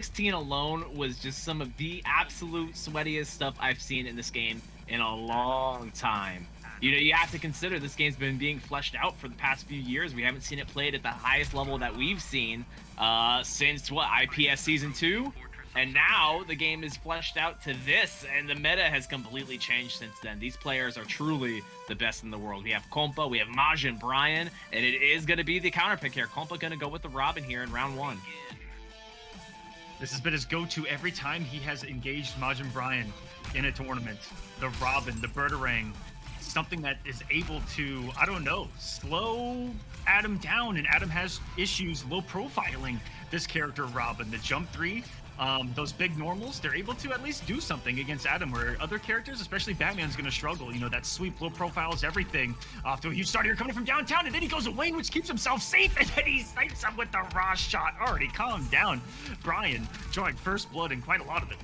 16 alone was just some of the absolute sweatiest stuff I've seen in this game in a long time. You know, you have to consider this game's been being fleshed out for the past few years. We haven't seen it played at the highest level that we've seen since, what, IPS Season 2? And now the game is fleshed out to this, and the meta has completely changed since then. These players are truly the best in the world. We have Compa, we have MajinBryan, and it is going to be the counter pick here. Compa going to go with the Robin here in round 1. This has been his go-to every time he has engaged MajinBryan in a tournament. The Robin, the Birdarang, something that is able to, I don't know, slow Adam down, and Adam has issues low profiling this character Robin. The jump 3, those big normals, they're able to at least do something against Adam, where other characters, especially Batman's gonna struggle. You know, that sweep low profiles everything. Off to a huge start here coming from downtown, and then he goes away, which keeps himself safe, and then he snipes him with the raw shot. Already calm down. Bryan drawing first blood in quite a lot of it.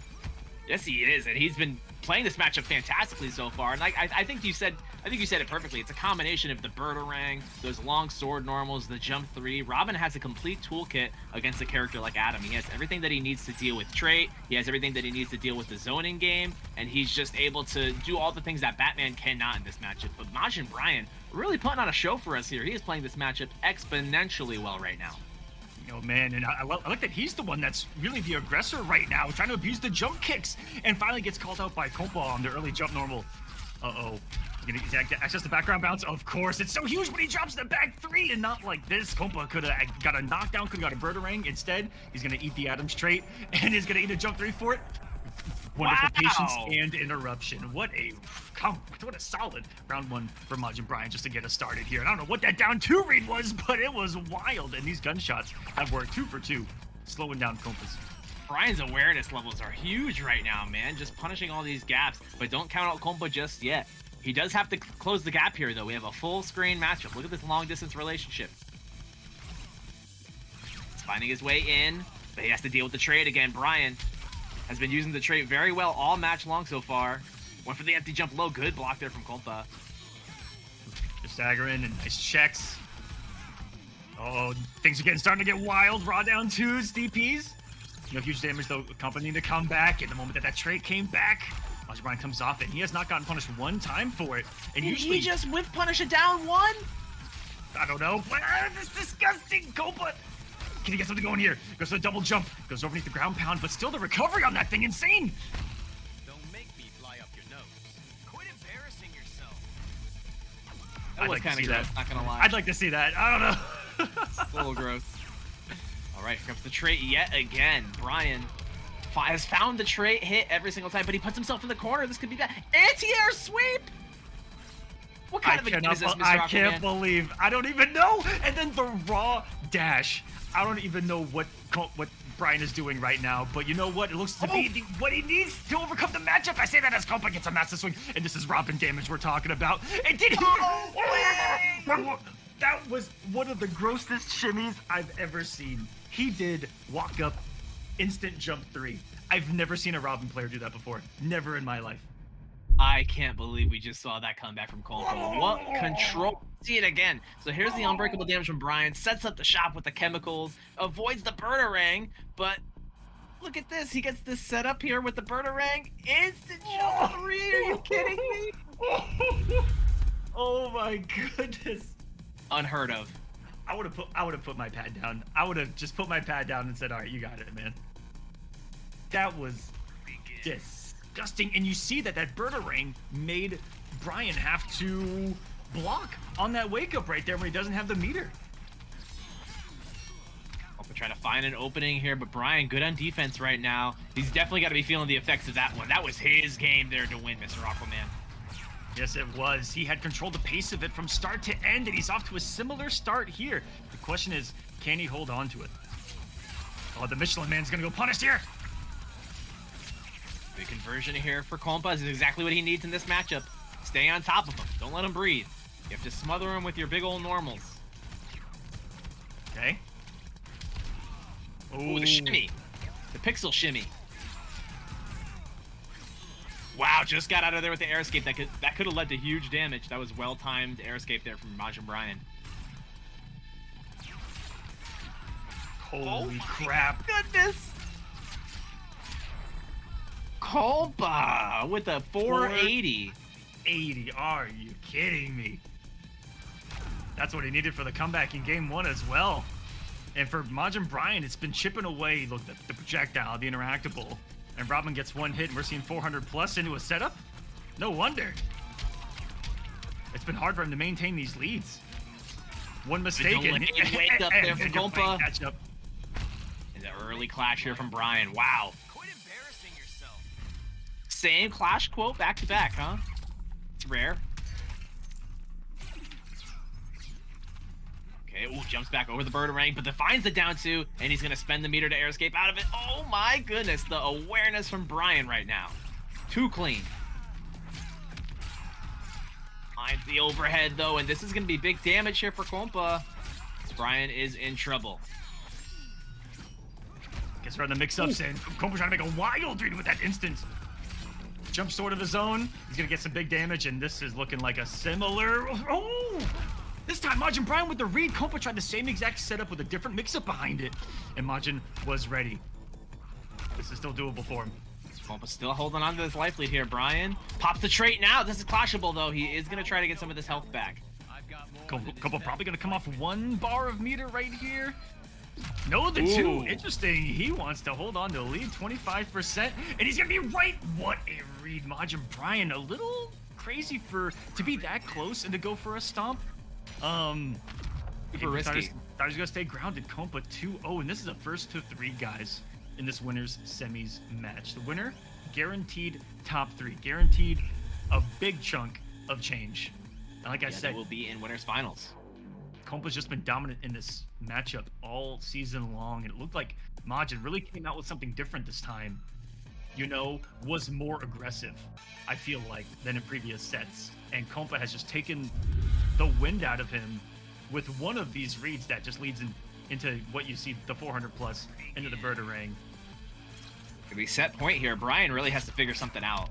Yes, he is, and he's been playing this matchup fantastically so far. And I think you said it perfectly. It's a combination of the Birdarang, those long sword normals, the jump 3. Robin has a complete toolkit against a character like Adam. He has everything that he needs to deal with trait. He has everything that he needs to deal with the zoning game, and he's just able to do all the things that Batman cannot in this matchup. But MajinBryan really putting on a show for us here. He is playing this matchup exponentially well right now. Oh man, and I like that he's the one that's really the aggressor right now, trying to abuse the jump kicks, and finally gets called out by Kompa on the early jump normal. Uh-oh. Gonna access the background bounce? Of course, it's so huge when he drops the back 3, and not like this. Kompa could have got a knockdown, could have got a Birdarang. Instead, he's gonna eat the Adams trait, and he's gonna eat a jump 3 for it. Wonderful patience and interruption. What a solid round 1 for MajinBryan just to get us started here. And I don't know what that down 2 read was, but it was wild. And these gunshots have worked 2 for 2, slowing down Kompa's. Bryan's awareness levels are huge right now, man. Just punishing all these gaps, but don't count out Kompa just yet. He does have to close the gap here, though. We have a full screen matchup. Look at this long distance relationship. He's finding his way in, but he has to deal with the trade again. Bryan has been using the trait very well all match long so far. Went for the empty jump low. Good block there from Kompa. Just stagger in and nice checks. Oh, things are starting to get wild. Raw down 2s, DPs. No huge damage though. Kompa need to come back. In the moment that trait came back, MajinBryan comes off it. He has not gotten punished one time for it. And usually he just whiff punish it down 1? I don't know. But this is disgusting. Kompa. Can he get something going here? Goes for the double jump. Goes underneath the ground pound, but still the recovery on that thing, insane. Don't make me fly up your nose. Quit embarrassing yourself. That was kind of gross, not gonna lie. I'd like to see that. I don't know. It's a little gross. All right, here comes the trait yet again. Bryan has found the trait hit every single time, but he puts himself in the corner. This could be bad. Anti-air sweep! What kind of a game is this, Mr. I Aquaman? can't believe. I don't even know. And then the raw dash. I don't even know what Bryan is doing right now, but you know what? It looks to be what he needs to overcome the matchup. I say that as Kompa gets a massive swing, and this is Robin damage we're talking about. And did he? That was one of the grossest shimmies I've ever seen. He did walk up, instant jump 3. I've never seen a Robin player do that before. Never in my life. I can't believe we just saw that comeback from Kolosseum. What control? See it again. So here's the unbreakable damage from Bryan. Sets up the shop with the chemicals. Avoids the Birdarang. But look at this. He gets this set up here with the Birdarang. Instant jump 3. Are you kidding me? Oh my goodness. Unheard of. I would have put my pad down. I would have just put my pad down and said, all right, you got it, man. That was disgusting. And you see that Birdarang made Bryan have to block on that wake up right there when he doesn't have the meter. We're trying to find an opening here, but Bryan good on defense right now. He's definitely got to be feeling the effects of that one. That was his game there to win, Mr. Aquaman. Yes, it was. He had controlled the pace of it from start to end, and he's off to a similar start here. The question is, can he hold on to it? Oh, the Michelin Man's gonna go punished here. The conversion here for Kompa is exactly what he needs in this matchup. Stay on top of him. Don't let him breathe. You have to smother him with your big old normals. Okay. Ooh, the shimmy. The pixel shimmy. Wow, just got out of there with the air escape. That could have led to huge damage. That was well-timed air escape there from MajinBryan. Holy crap. Goodness. Kolpa with a 480. 80. Are you kidding me? That's what he needed for the comeback in game 1 as well. And for MajinBryan, it's been chipping away. Look, the projectile, the interactable. And Robin gets one hit, and we're seeing 400 plus into a setup. No wonder. It's been hard for him to maintain these leads. One mistake and wake up there for Kompa. Catch up. And the early clash here from Bryan. Wow. Quit embarrassing yourself. Same clash quote back to back, huh? It's rare. Okay, ooh, jumps back over the Birdarang, but then finds the down 2, and he's gonna spend the meter to air escape out of it. Oh my goodness, the awareness from Bryan right now. Too clean. Finds the overhead though, and this is gonna be big damage here for Kompa. Bryan is in trouble. Gets right in the mix-ups, and Kompa trying to make a wild read with that instant. Jump sword of his own. He's gonna get some big damage, and this is looking like a similar. Oh! This time, MajinBryan with the read. Kompa tried the same exact setup with a different mix-up behind it, and Majin was ready. This is still doable for him. Kompa still holding on to this life lead here. Bryan pops the trait now. This is clashable though. He is gonna try to get some of this health back. Kompa probably gonna come off 1 bar of meter right here. No, the 2. Interesting. He wants to hold on to the lead, 25%, and he's gonna be right. What a read, MajinBryan. A little crazy to be that close and to go for a stomp. Super risky. Thought he was gonna stay grounded. Kompa 2-0, and this is the first to 3 guys in this winner's semis match. The winner, guaranteed top 3, guaranteed a big chunk of change. And like I said, will be in winners finals. Kompa's just been dominant in this matchup all season long, and it looked like Majin really came out with something different this time. You know, was more aggressive, I feel like, than in previous sets. And Kompa has just taken the wind out of him with one of these reads that just leads into what you see, the 400 plus, into the Birdarang. Could be set point here. Bryan really has to figure something out.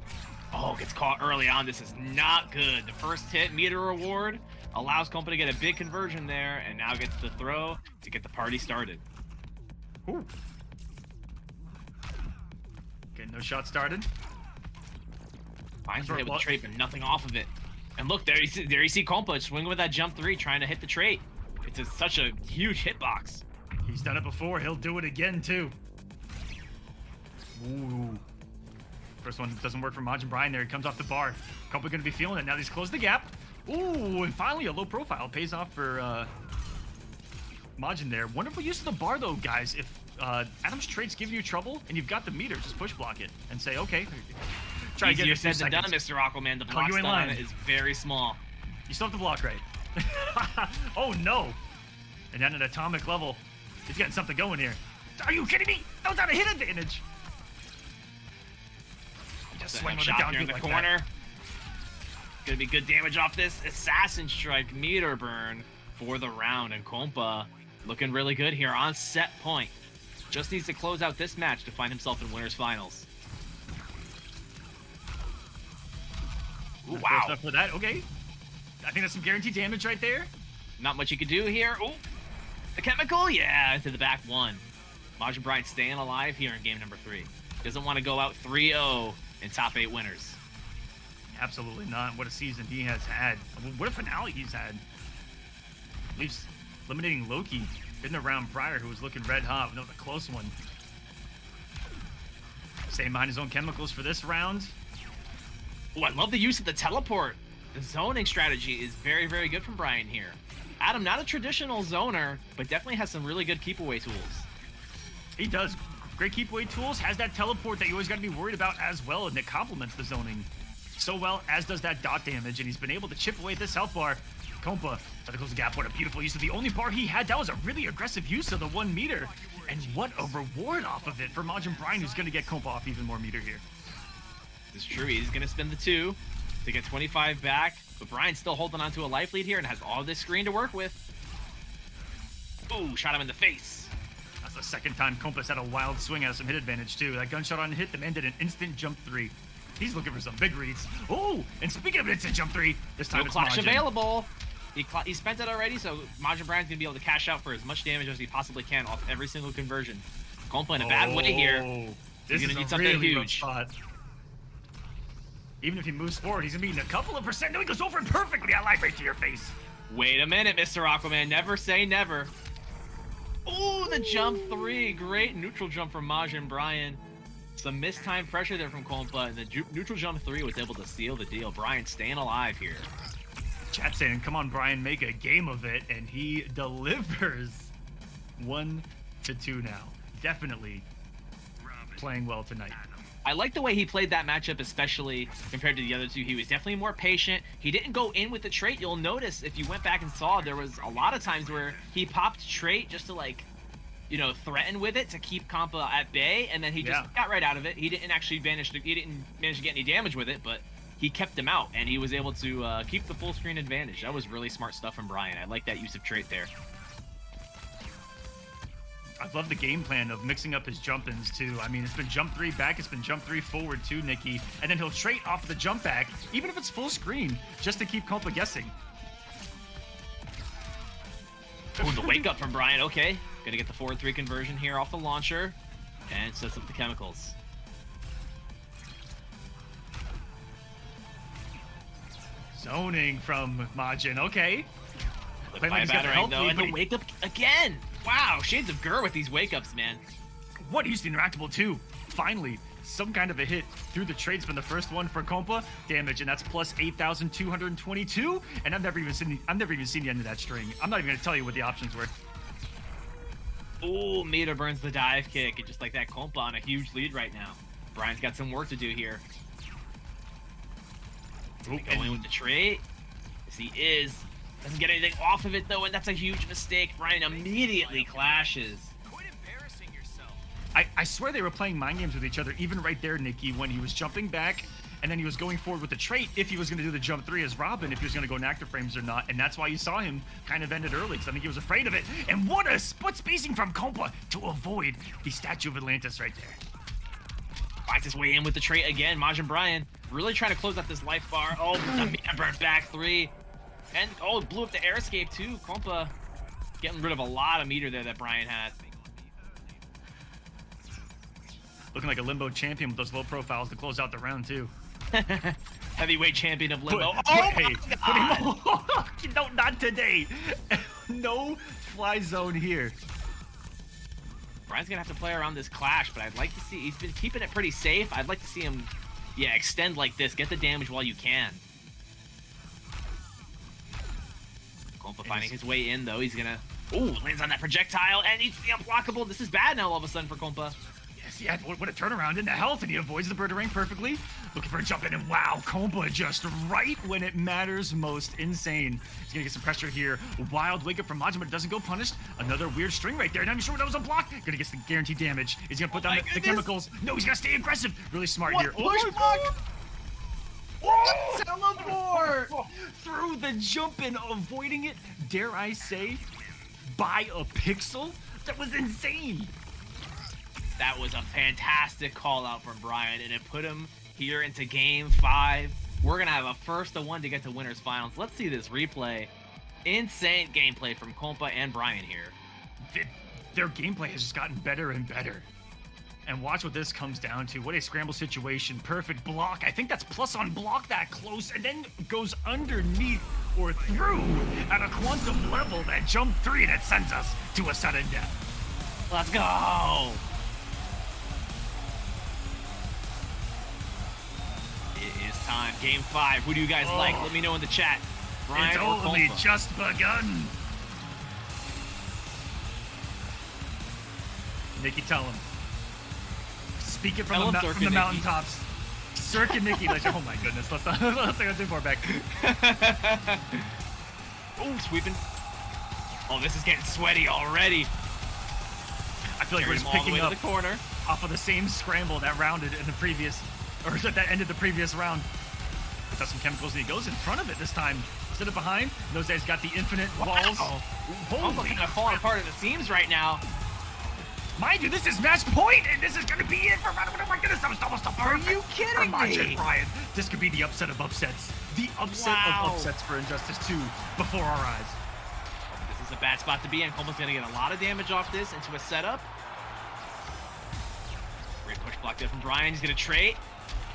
Oh, gets caught early on. This is not good. The first hit meter reward allows Kompa to get a big conversion there, and now gets the throw to get the party started. Ooh. Getting those shots started. Finds the hit with the trait, but nothing off of it. And look, there you see Kompa swinging with that jump 3, trying to hit the trait. It's such a huge hitbox. He's done it before. He'll do it again, too. Ooh. First one doesn't work for MajinBryan there. He comes off the bar. Kompa going to be feeling it. Now he's closed the gap. Ooh, and finally a low profile. Pays off for Majin there. Wonderful use of the bar, though, guys. If Adam's traits give you trouble and you've got the meter, just push block it and say, okay. Try Easier to get said than done, Mr. Aquaman. The block stun on it is very small. You still have the block right. Oh, no. And at an atomic level, he's getting something going here. Are you kidding me? That was not a hit advantage. Just swing with it down here in the like corner. Gonna be good damage off this assassin strike meter burn for the round, and Kompa looking really good here on set point. Just needs to close out this match to find himself in winners finals. Ooh, wow. Enough for that. Okay. I think that's some guaranteed damage right there. Not much you can do here. Ooh, the chemical, yeah, into the back 1. MajinBryan staying alive here in game number 3. Doesn't want to go out 3-0 in top 8 winners. Absolutely not. What a season he has had. What a finale he's had. Leaves eliminating Loki in the round prior, who was looking red hot. Another close one. Staying behind his own chemicals for this round. Oh, I love the use of the teleport. The zoning strategy is very, very good from Bryan here. Adam, not a traditional zoner, but definitely has some really good keep away tools. He does. Great keep away tools. Has that teleport that you always got to be worried about as well, and it complements the zoning so well, as does that dot damage, and he's been able to chip away at this health bar. Kompa trying to close the gap. What a beautiful use of the only bar he had. That was a really aggressive use of the 1 meter, and what a reward off of it for MajinBryan, who's going to get Kompa off even more meter here. It's true. He's going to spend the 2 to get 25 back, but Bryan's still holding on to a life lead here and has all this screen to work with. Ooh, shot him in the face. That's the second time Kompa's had a wild swing at some hit advantage, too. That gunshot on hit, the man did an instant jump 3. He's looking for some big reads. Oh, and speaking of an instant jump 3, this time it's clash Majin. Available. He spent it already, so MajinBryan's going to be able to cash out for as much damage as he possibly can off every single conversion. Kompa in a bad way here. This He's is going to need a something really rough huge. spot. Even if he moves forward, he's gonna be in a couple of percent. No, he goes over it perfectly. I lied right to your face. Wait a minute, Mr. Aquaman. Never say never. Ooh, the jump 3. Great neutral jump from MajinBryan. Some mistimed pressure there from Kompa, and the neutral jump 3 was able to seal the deal. Bryan staying alive here. Chat saying, come on, Bryan, make a game of it, and he delivers. 1-2 now. Definitely playing well tonight. I like the way he played that matchup, especially compared to the other two. He was definitely more patient. He didn't go in with the trait. You'll notice if you went back and saw, there was a lot of times where he popped trait just to, like, you know, threaten with it to keep Kompa at bay, and then he just got right out of it. He didn't actually manage to get any damage with it, but he kept him out, and he was able to keep the full screen advantage. That was really smart stuff from Bryan. I like that use of trait there. I love the game plan of mixing up his jump-ins, too. I mean, it's been jump 3 back, it's been jump 3 forward, too, Nikki. And then he'll trait off the jump back, even if it's full screen, just to keep Kompa guessing. Oh, the wake up from Bryan. Okay. Gonna get the forward 3 conversion here off the launcher. And sets up the chemicals. Zoning from Majin. Okay. By battering, though, and the wake up again. Wow, shades of Gur with these wake ups, man. What? He's the interactable too. Finally, some kind of a hit through the trade's been the first one for Kompa. Damage, and that's plus 8,222. And I've never even seen the end of that string. I'm not even gonna tell you what the options were. Ooh, Meter burns the dive kick, and just like that, Kompa on a huge lead right now. Bryan's got some work to do here. Going with the trait. Yes, he is. Doesn't get anything off of it, though, and that's a huge mistake. Bryan immediately clashes. Quit embarrassing yourself. I swear they were playing mind games with each other, even right there, Nikki, when he was jumping back, and then he was going forward with the trait, if he was going to do the jump 3 as Robin, if he was going to go in active frames or not, and that's why you saw him kind of end it early, because I think he was afraid of it. And what a split spacing from Kompa to avoid the Statue of Atlantis right there. Finds his way in with the trait again. MajinBryan really trying to close out this life bar. Oh, the burn back 3. And, oh, blew up the air escape, too. Kompa getting rid of a lot of meter there that Bryan had. Looking like a limbo champion with those low profiles to close out the round, too. Heavyweight champion of limbo. No, not today. No fly zone here. Bryan's going to have to play around this clash, but I'd like to see... He's been keeping it pretty safe. I'd like to see him, extend like this. Get the damage while you can. Kompa finding his way in, though. He's gonna... Ooh, lands on that projectile, and he's the unblockable. This is bad now all of a sudden for Kompa. Yes, yeah, what a turnaround into health, and he avoids the Bird-a-Ring perfectly. Looking for a jump in, and wow, Kompa just right when it matters most. Insane. He's gonna get some pressure here. Wild wake up from Majin, but it doesn't go punished. Another weird string right there. Not even sure that was a block. Gonna get some guaranteed damage. He's gonna put down the chemicals. No, he's gonna stay aggressive. Really smart here. Push block! Oh! Teleport! Through the jump in, avoiding it, dare I say, by a pixel? That was insane. That was a fantastic call out from Bryan, and it put him here into game 5. We're gonna have a first to 1 to get to winners finals. Let's see this replay. Insane gameplay from Kompa and Bryan here. Their gameplay has just gotten better and better. And watch what this comes down to. What a scramble situation. Perfect block. I think that's plus on block that close, and then goes underneath or through at a quantum level. That jump 3 that sends us to a sudden death. Let's go! It is time. Game 5. Who do you guys like? Let me know in the chat. Bryan it's or only Kompa? just begun. Nikki, tell him. Speak it from the mountaintops. Circuit Nikki. Like, oh my goodness. Let's go too far back. Oh, sweeping. Oh, this is getting sweaty already. I feel like we're just picking up the corner off of the same scramble that rounded in the previous, or that ended the previous round. Got some chemicals, and he goes in front of it this time instead of behind. Those guys got the infinite walls. I'm looking at falling apart at the seams right now. Mind you, this is match point, and this is going to be it for... Oh my goodness, that was almost a perfect. Are you kidding me? Bryan. This could be the upset of upsets. The upset of upsets for Injustice 2 before our eyes. This is a bad spot to be in. Kompa's going to get a lot of damage off this into a setup. Great push block there from Bryan. He's going to trade.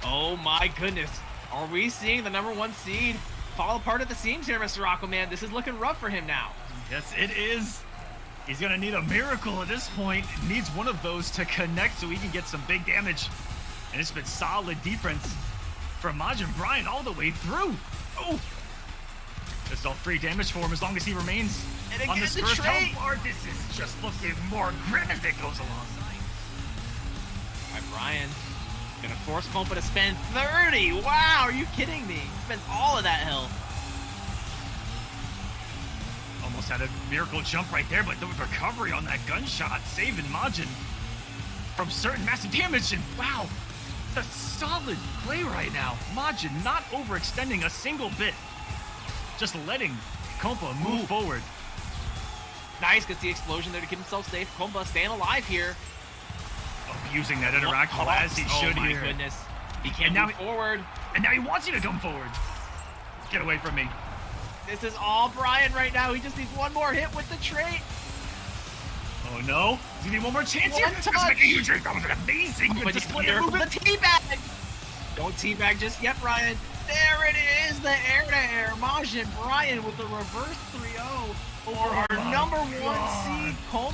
Oh my goodness. Are we seeing the #1 seed fall apart at the seams here, Mr. Aquaman? This is looking rough for him now. Yes, it is. He's gonna need a miracle at this point. He needs one of those to connect so he can get some big damage. And it's been solid defense from MajinBryan all the way through. Oh, this is all free damage for him as long as he remains And on again, this the first trait. health bar. This is just looking more grim as it goes along. All right, Bryan gonna force Kompa to spend 30. Wow, are you kidding me? He spends all of that health. Almost had a miracle jump right there, but the recovery on that gunshot saving Majin from certain massive damage. And wow, a solid play right now. Majin not overextending a single bit, just letting Kompa move forward. Nice, gets the explosion there to keep himself safe. Kompa staying alive here. Using that interactable as he should Oh my here. goodness. He can't And now move forward. And now he wants you to come forward. Get away from me. This is all Bryan right now. He just needs one more hit with the trait. Oh no. Do you need one more chance One here? touch. Let's make a huge That was amazing. But But just just careful with the teabag. Don't teabag just yet, Bryan. There it is, the air-to-air. MajinBryan with the reverse 3-0 over our my #1 God. seed, Konpa.